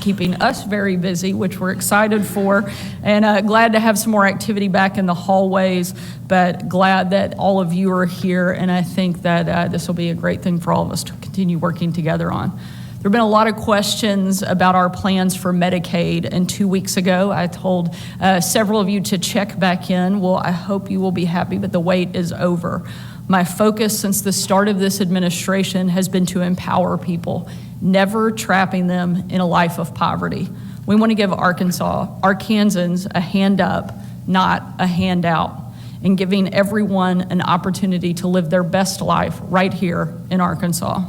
keeping us very busy, which we're excited for, and glad to have some more activity back in the hallways, but glad that all of you are here, and I think that this will be a great thing for all of us to continue working together on. There have been a lot of questions about our plans for Medicaid, and 2 weeks ago I told several of you to check back in. Well, I hope you will be happy, but the wait is over. My focus since the start of this administration has been to empower people, never trapping them in a life of poverty. We want to give Arkansans a hand up, not a handout, and giving everyone an opportunity to live their best life right here in Arkansas.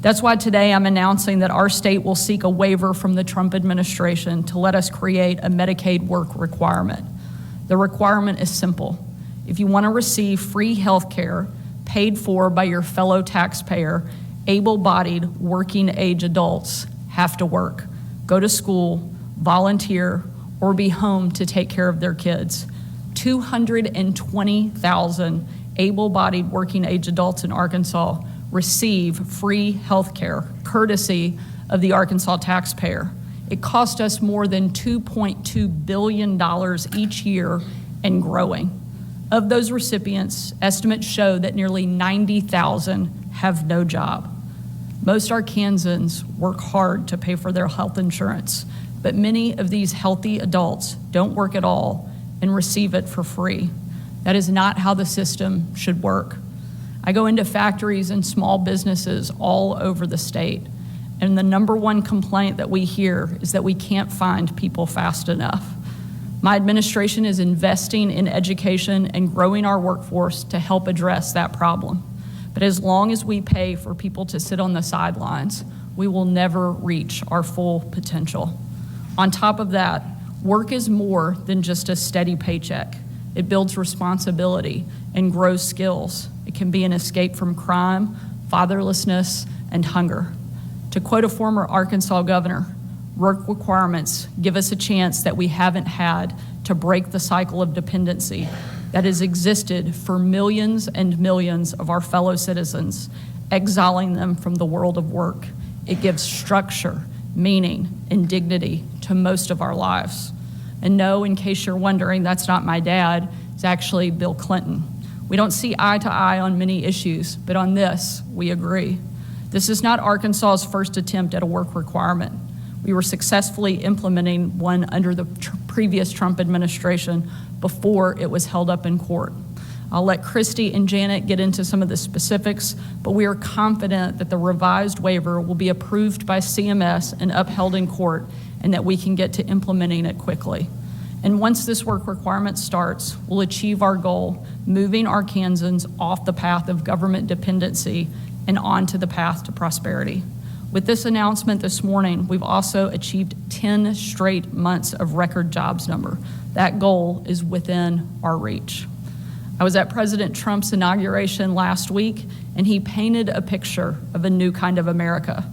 That's why today I'm announcing that our state will seek a waiver from the Trump administration to let us create a Medicaid work requirement. The requirement is simple. If you want to receive free health care paid for by your fellow taxpayer, able-bodied working age adults have to work, go to school, volunteer, or be home to take care of their kids. 220,000 able-bodied working age adults in Arkansas receive free health care courtesy of the Arkansas taxpayer. It cost us more than $2.2 billion each year and growing. Of those recipients, estimates show that nearly 90,000 have no job. Most Arkansans work hard to pay for their health insurance, but many of these healthy adults don't work at all and receive it for free. That is not how the system should work. I go into factories and small businesses all over the state, and the number one complaint that we hear is that we can't find people fast enough. My administration is investing in education and growing our workforce to help address that problem. But as long as we pay for people to sit on the sidelines, we will never reach our full potential. On top of that, work is more than just a steady paycheck. It builds responsibility and grows skills. It can be an escape from crime, fatherlessness, and hunger. To quote a former Arkansas governor, work requirements give us a chance that we haven't had to break the cycle of dependency that has existed for millions and millions of our fellow citizens, exiling them from the world of work. It gives structure, meaning, and dignity to most of our lives. And no, in case you're wondering, that's not my dad, it's actually Bill Clinton. We don't see eye to eye on many issues, but on this, we agree. This is not Arkansas's first attempt at a work requirement. We were successfully implementing one under the previous Trump administration before it was held up in court. I'll let Christy and Janet get into some of the specifics, but we are confident that the revised waiver will be approved by CMS and upheld in court, and that we can get to implementing it quickly. And once this work requirement starts, we'll achieve our goal, moving Arkansans off the path of government dependency and onto the path to prosperity. With this announcement this morning, we've also achieved 10 straight months of record jobs number. That goal is within our reach. I was at President Trump's inauguration last week, and he painted a picture of a new kind of America,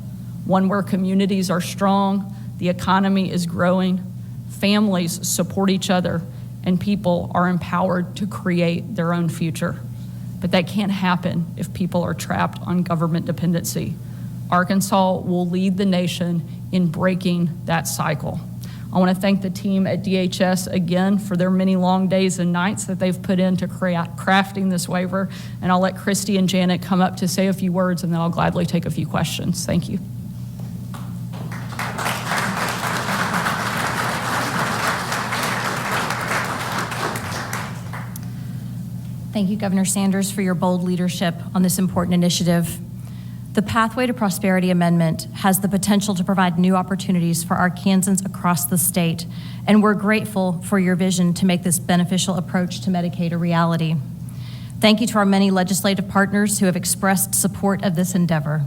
one where communities are strong, the economy is growing, families support each other, and people are empowered to create their own future. But that can't happen if people are trapped on government dependency. Arkansas will lead the nation in breaking that cycle. I want to thank the team at DHS again for their many long days and nights that they've put into crafting this waiver. And I'll let Christy and Janet come up to say a few words, and then I'll gladly take a few questions. Thank you. Thank you, Governor Sanders, for your bold leadership on this important initiative. The Pathway to Prosperity Amendment has the potential to provide new opportunities for Arkansans across the state, and we're grateful for your vision to make this beneficial approach to Medicaid a reality. Thank you to our many legislative partners who have expressed support of this endeavor.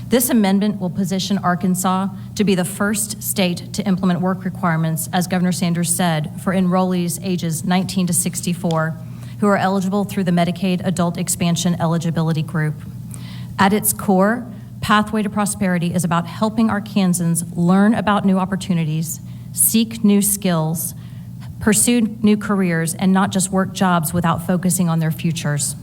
This amendment will position Arkansas to be the first state to implement work requirements, as Governor Sanders said, for enrollees ages 19 to 64 who are eligible through the Medicaid Adult Expansion Eligibility Group. At its core, Pathway to Prosperity is about helping Arkansans learn about new opportunities, seek new skills, pursue new careers, and not just work jobs without focusing on their futures.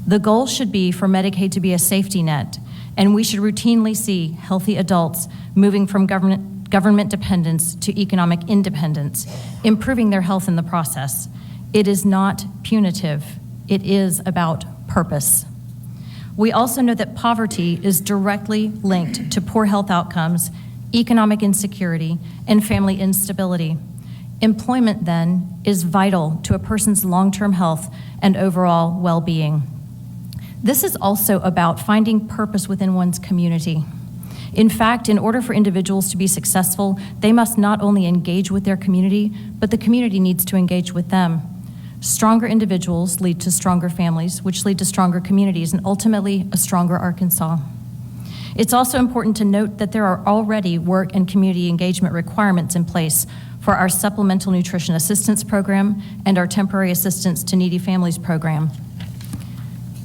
The goal should be for Medicaid to be a safety net, and we should routinely see healthy adults moving from government government dependence to economic independence, improving their health in the process. It is not punitive. It is about purpose. We also know that poverty is directly linked to poor health outcomes, economic insecurity, and family instability. Employment, then, is vital to a person's long-term health and overall well-being. This is also about finding purpose within one's community. In fact, in order for individuals to be successful, they must not only engage with their community, but the community needs to engage with them. Stronger individuals lead to stronger families, which lead to stronger communities, and ultimately a stronger Arkansas. It's also important to note that there are already work and community engagement requirements in place for our Supplemental Nutrition Assistance Program and our Temporary Assistance to Needy Families Program.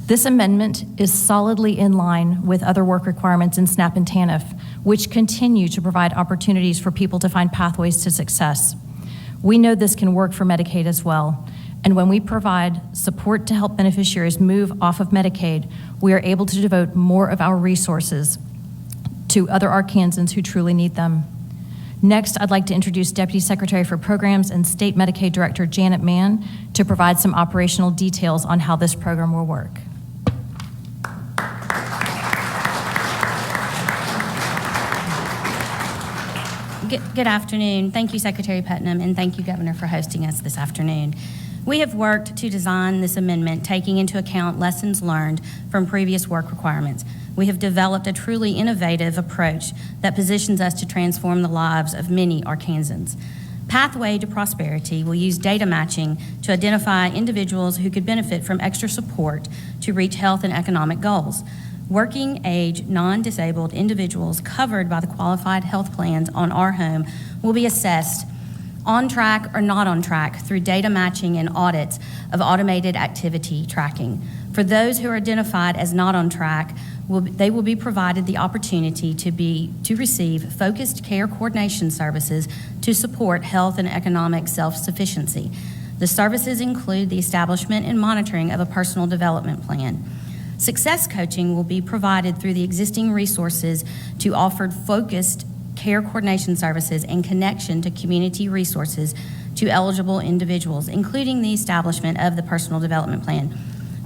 This amendment is solidly in line with other work requirements in SNAP and TANF, which continue to provide opportunities for people to find pathways to success. We know this can work for Medicaid as well, and when we provide support to help beneficiaries move off of Medicaid, we are able to devote more of our resources to other Arkansans who truly need them. Next, I'd like to introduce Deputy Secretary for Programs and State Medicaid Director Janet Mann to provide some operational details on how this program will work. Good afternoon. Thank you, Secretary Putnam, and thank you, Governor, for hosting us this afternoon. We have worked to design this amendment taking into account lessons learned from previous work requirements. We have developed a truly innovative approach that positions us to transform the lives of many Arkansans. Pathway to Prosperity will use data matching to identify individuals who could benefit from extra support to reach health and economic goals. Working age, non-disabled individuals covered by the qualified health plans on our home will be assessed on track or not on track through data matching and audits of automated activity tracking. For those who are identified as not on track, they will be provided the opportunity to receive focused care coordination services to support health and economic self-sufficiency. The services include the establishment and monitoring of a personal development plan. Success coaching will be provided through the existing resources to offer focused care coordination services and connection to community resources to eligible individuals, including the establishment of the personal development plan.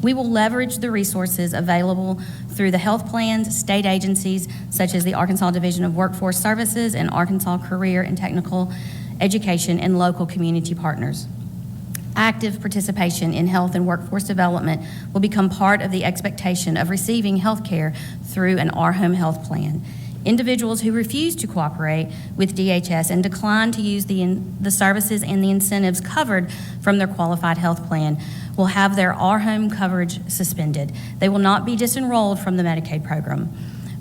We will leverage the resources available through the health plans, state agencies such as the Arkansas Division of Workforce Services and Arkansas Career and Technical Education, and local community partners. Active participation in health and workforce development will become part of the expectation of receiving health care through an Our Home Health Plan. Individuals who refuse to cooperate with DHS and decline to use the services and the incentives covered from their qualified health plan will have their Our Home coverage suspended. They will not be disenrolled from the Medicaid program.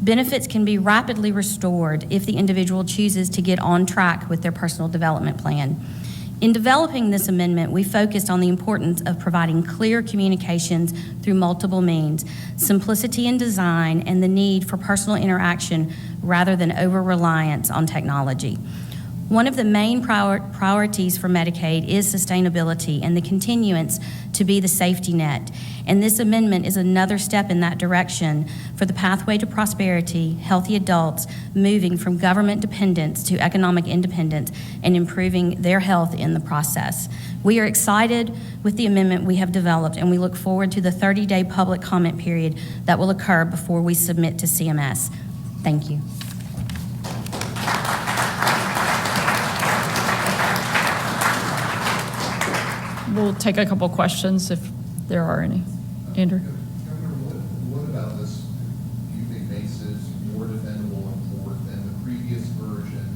Benefits can be rapidly restored if the individual chooses to get on track with their personal development plan. In developing this amendment, we focused on the importance of providing clear communications through multiple means, simplicity in design, and the need for personal interaction rather than over-reliance on technology. One of the main priorities for Medicaid is sustainability and the continuance to be the safety net, and this amendment is another step in that direction for the pathway to prosperity, healthy adults moving from government dependence to economic independence and improving their health in the process. We are excited with the amendment we have developed, and we look forward to the 30-day public comment period that will occur before we submit to CMS. Thank you. We'll take a couple questions if there are any. Andrew? Governor, what about this do you think makes this more defendable and forward than the previous version?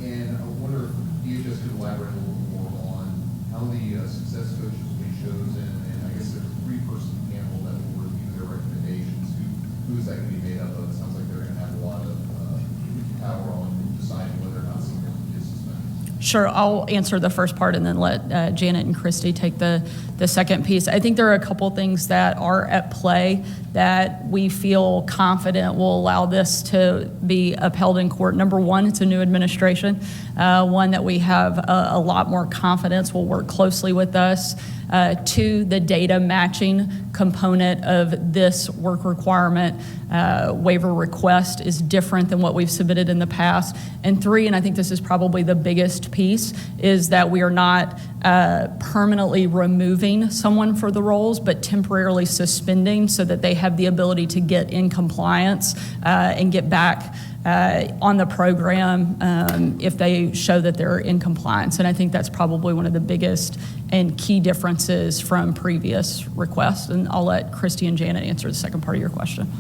And I wonder if DHS could elaborate a little more on how the success coaches will be chosen, and I guess there's a three-person panel that will review their recommendations. Who is that going to be made up of? It sounds like they're going to have a lot of power on deciding whether or not someone is suspended. Sure, I'll answer the first part and then let Janet and Christy take the the second piece. I think there are a couple things that are at play that we feel confident will allow this to be upheld in court. Number one, it's a new administration, one that we have a lot more confidence will work closely with us. Two, the data matching component of this work requirement waiver request is different than what we've submitted in the past. And three, and I think this is probably the biggest piece, is that we are not permanently removing someone for the roles, but temporarily suspending so that they have the ability to get in compliance and get back on the program if they show that they're in compliance. And I think that's probably one of the biggest and key differences from previous requests. And I'll let Christy and Janet answer the second part of your question.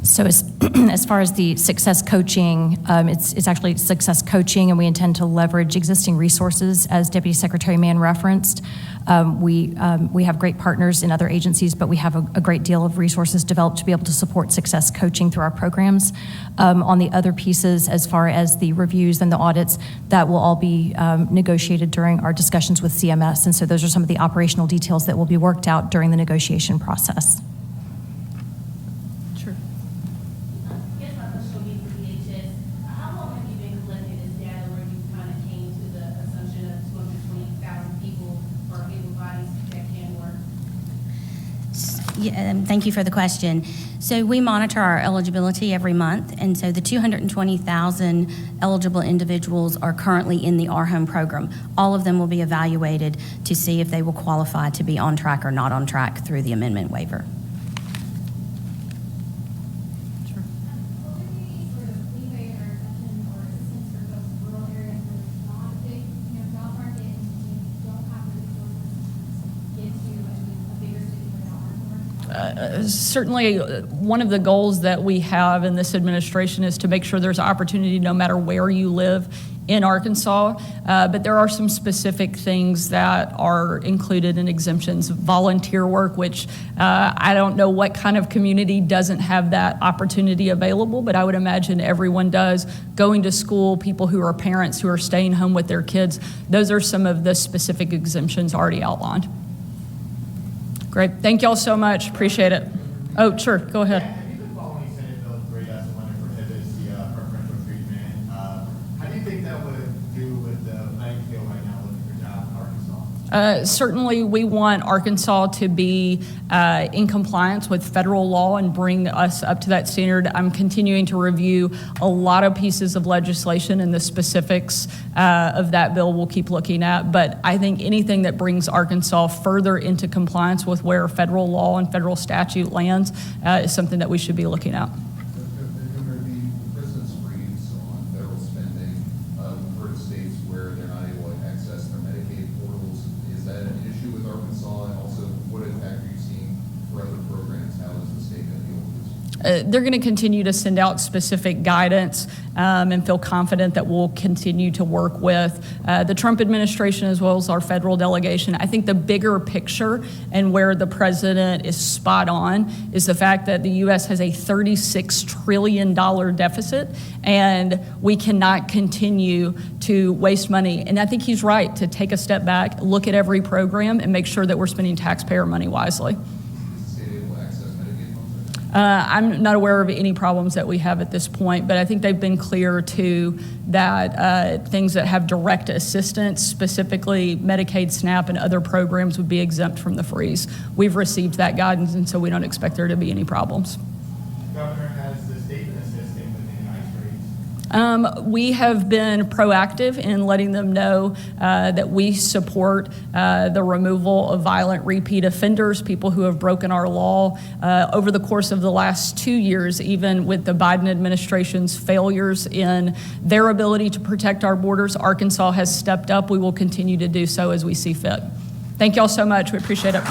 So as far as the success coaching, it's actually success coaching, and we intend to leverage existing resources, as Deputy Secretary Mann referenced. We have great partners in other agencies, but we have a great deal of resources developed to be able to support success coaching through our programs. On the other pieces, as far as the reviews and the audits, that will all be negotiated during our discussions with CMS, and so those are some of the operational details that will be worked out during the negotiation process. Sure. Guess my question will be for DHS. How long have you been collecting this data where you kind of came to the assumption of 220,000 people or able bodies that can work? Yeah, thank you for the question. So we monitor our eligibility every month, and so the 220,000 eligible individuals are currently in the Our Home program. All of them will be evaluated to see if they will qualify to be on track or not on track through the amendment waiver. Will there be any sort of leeway or exception or assistance for those rural areas where there's not a big, job market and you don't have the resources to get to a bigger city where job market? Certainly, one of the goals that we have in this administration is to make sure there's opportunity no matter where you live in Arkansas, but there are some specific things that are included in exemptions. Volunteer work, which I don't know what kind of community doesn't have that opportunity available, but I would imagine everyone does. Going to school, people who are parents who are staying home with their kids, those are some of the specific exemptions already outlined. Great, thank y'all so much, appreciate it. Oh, sure, go ahead. Have you been following Senate Bill 3 as the one that prohibits the preferential treatment? How do you think that would do with the playing field right now looking for jobs in Arkansas? Certainly, we want Arkansas to be in compliance with federal law and bring us up to that standard. I'm continuing to review a lot of pieces of legislation, and the specifics of that bill we'll keep looking at. But I think anything that brings Arkansas further into compliance with where federal law and federal statute lands is something that we should be looking at. Governor, the president's freeze on federal spending, we've heard states where they're not able to access their Medicaid portals. Is that an issue with Arkansas? And also, what impact are you seeing for other programs? How is the state going to deal with this? They're going to continue to send out specific guidance and feel confident that we'll continue to work with the Trump administration as well as our federal delegation. I think the bigger picture and where the president is spot on is the fact that the U.S. has a $36 trillion deficit, and we cannot continue to waste money. And I think he's right to take a step back, look at every program, and make sure that we're spending taxpayer money wisely. I'm not aware of any problems that we have at this point, but I think they've been clear too that things that have direct assistance, specifically Medicaid, SNAP, and other programs would be exempt from the freeze. We've received that guidance, and so we don't expect there to be any problems. Governor, has the state been assisting with any ice raids? We have been proactive in letting them know that we support the removal of violent repeat offenders, people who have broken our law. Over the course of the last 2 years, even with the Biden administration's failures in their ability to protect our borders, Arkansas has stepped up. We will continue to do so as we see fit. Thank y'all so much. We appreciate it.